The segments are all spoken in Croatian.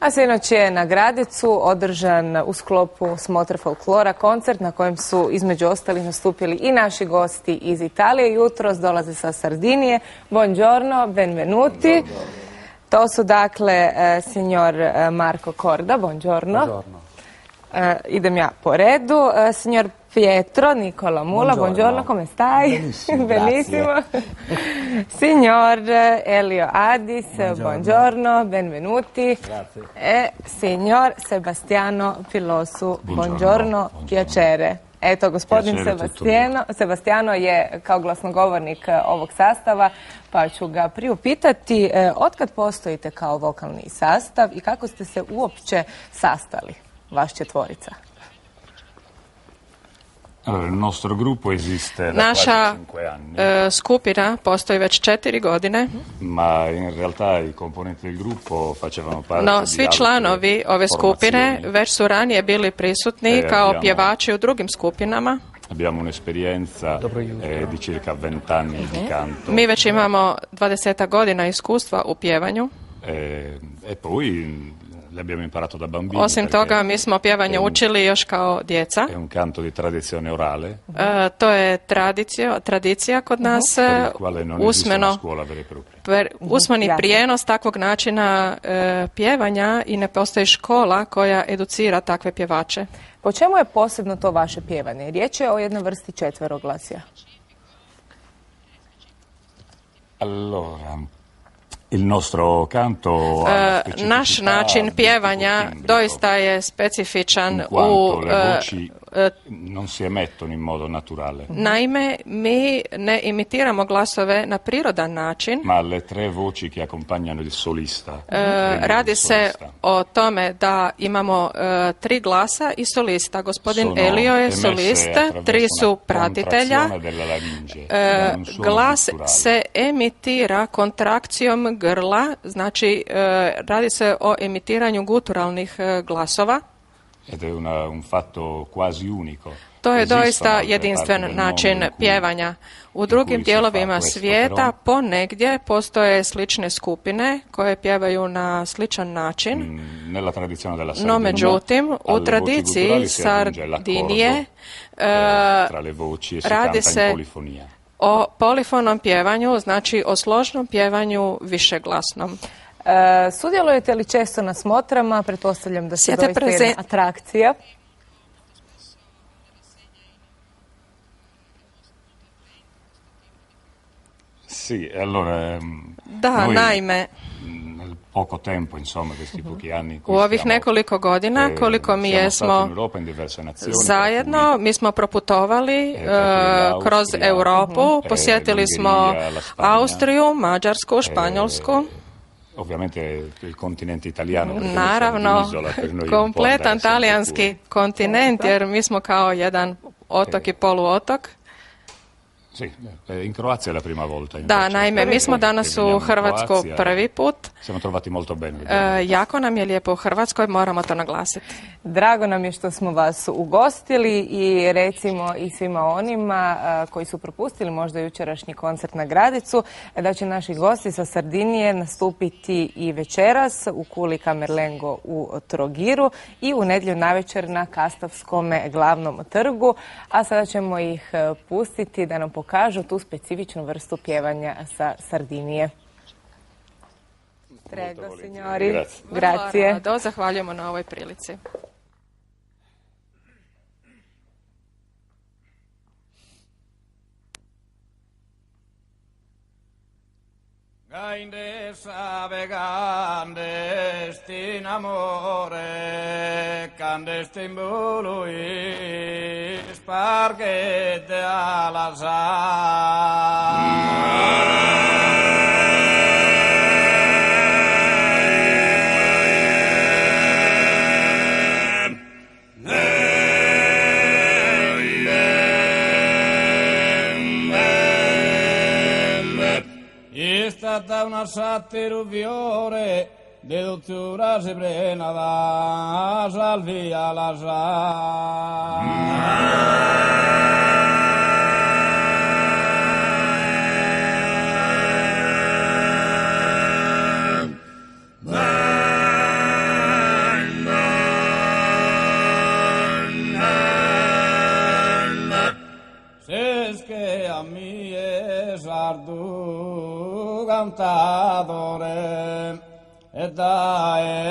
A sinoć je na Gradecu održan u sklopu Smotre folklora koncert na kojem su između ostalih nastupili i naši gosti iz Italije. Jutros dolaze sa Sardinije. Buongiorno, benvenuti. To su dakle signor Marco Corda, buongiorno. Idem ja po redu. Signor Pietro Nicola Mula, buongiorno, come stai? Benissimo. Signor Elio Adis, buongiorno, benvenuti. Grazie. E signor Sebastiano Pilosu, buongiorno, piacere. Eto, gospodin Sebastiano je kao glasnogovornik ovog sastava, pa ću ga priupitati otkad postojite kao vokalni sastav i kako ste se uopće sastali, vaš četvorica? Naša skupina postoji već 4 godine, no svi članovi ove skupine već su ranije bili prisutni kao pjevači u drugim skupinama. Mi već imamo 20 godina iskustva u pjevanju. Osim toga, mi smo pjevanje učili još kao djeca. To je tradicija kod nas, usmeni prijenos takvog načina pjevanja i ne postoji škola koja educira takve pjevače. Po čemu je posebno to vaše pjevanje? Riječ je o jednoj vrsti četveroglasja. Naš način pjevanja doista je specifičan Naime, mi ne imitiramo glasove na prirodan način. Radi se o tome da imamo 3 glasa i solista. Gospodin Elio je solist, 3 su pratitelja. Glas se emitira kontrakcijom grla, znači radi se o emitiranju guturalnih glasova. To je doista jedinstven način pjevanja. U drugim dijelovima svijeta ponegdje postoje slične skupine koje pjevaju na sličan način, no međutim u tradiciji Sardinije radi se o polifonom pjevanju, znači o složnom pjevanju višeglasnom. Sudjelujete li često na smotrama? Pretpostavljam da se doista jedna atrakcija. Da, naime, u ovih nekoliko godina koliko mi jesmo zajedno, mi smo proputovali kroz Europu, posjetili smo Austriju, Mađarsku, Španjolsku. Naravno, kompletan talijanski kontinent, jer mi smo kao jedan otok i poluotok. Da, naime, mi smo danas u Hrvatsku prvi put. Jako nam je lijepo u Hrvatskoj, moramo to naglasiti. Drago nam je što smo vas ugostili i recimo i svima onima koji su propustili možda jučerašnji koncert na Gradecu, da će naši gosti sa Sardinije nastupiti i večeras u Kuli Kamerlengo u Trogiru i u nedjelju navečer na Kastavskom glavnom trgu. A sada ćemo ih pustiti da nam pokažu tu specifičnu vrstu pjevanja sa Sardinije. Prego, signori. Grazie. Zahvaljujemo na ovoj prilici. Gainde sabe candestin amore, candestin buluis, parchete alla È stata una sattiruviore de dottura sebrenada, salvia la sa. ardu cantadore e dai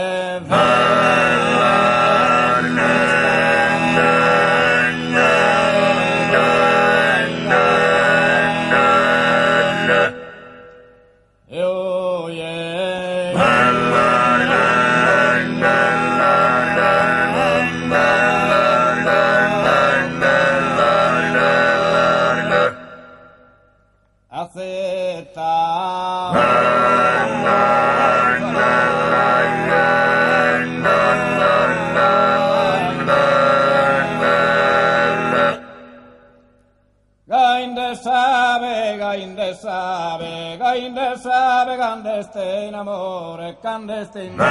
Gainde sabe, candeste in amore, candeste in la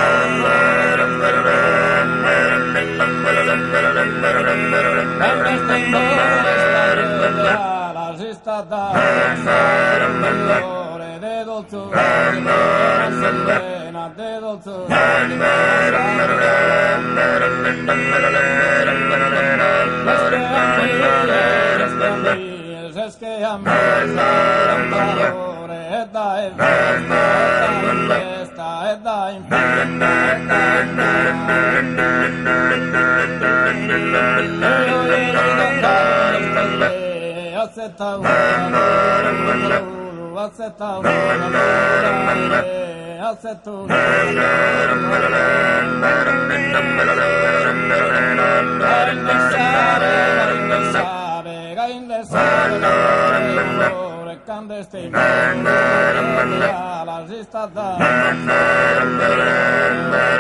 sistata d'amore de dolzura, serena de dolzura, es que a mí dai festa e dai clandestino la sistata de dolzura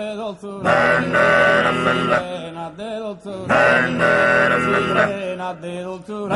de dolzura de dolzura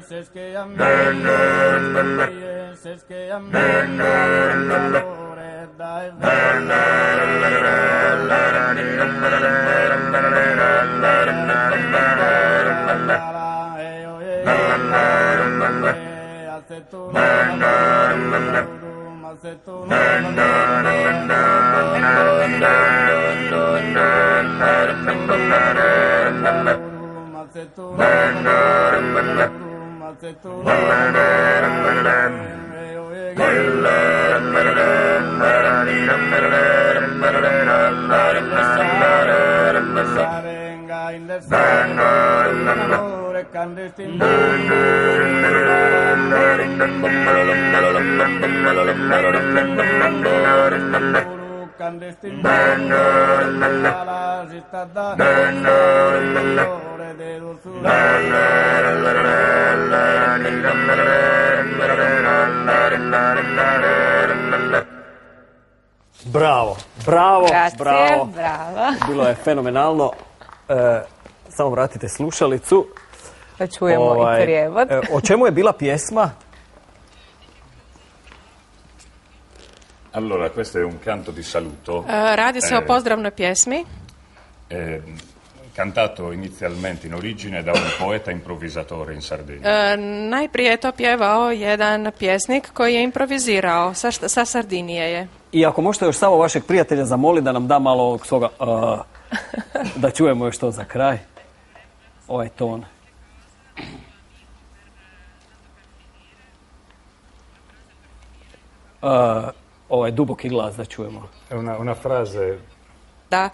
es que a mí da inferno da inferno Bravo, bravo, Grazie, bravo. brava. Bilo je fenomenalno. Samo vratite slušalicu. Da čujemo i prijevod. O čemu je bila pjesma? Allora, questo è un canto di saluto. Radi se o pozdravnoj pjesmi. Cantato inizialmente in origine da un poeta improvvisatore in Sardegna. Najprije je to pjevao jedan pjesnik koji je improvizirao, sa Sardinije je. I ako možete još samo vašeg prijatelja zamoliti da nam da malo ovog svoga, da čujemo još to za kraj. Ovaj ton. ovaj duboki glas da čujemo. Una frase. Da.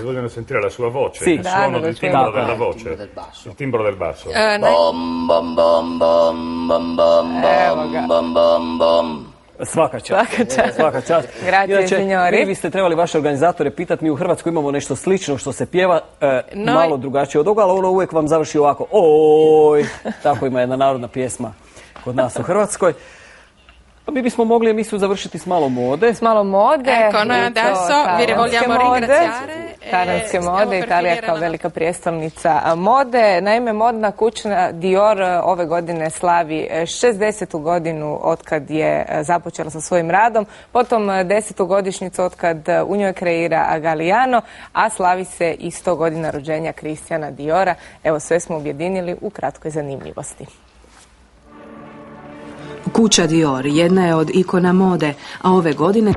Vogliono sentire la sua voce, Sì. il suono del timbro della voce, il timbro del basso. Bom, bom, bom, bom, bom, bom, Evo ga. bom, bom, bom. Svaka čast. Svaka čast. Grazie, Inače, signori. vi ste trebali vaše organizatore pitati, mi u Hrvatskoj imamo nešto slično što se pjeva malo drugačije od ovoga, ali ono uvijek vam završi ovako. Oj, tako ima jedna narodna pjesma kod nas u Hrvatskoj. Mi bismo mogli emisiju završiti s malo mode. S malo mode. Ecco, noi adesso vi vogliamo ringraziare. Taranske mode, Italija kao velika prijestolnica mode. Naime, modna kuća Dior ove godine slavi 60. godinu otkad je započela sa svojim radom, potom 10. godišnjicu otkad u njoj kreira Galliano, a slavi se i 100 godina rođenja Christiana Diora. Evo, sve smo objedinili u kratkoj zanimljivosti. Kuća Dior jedna je od ikona mode, a ove godine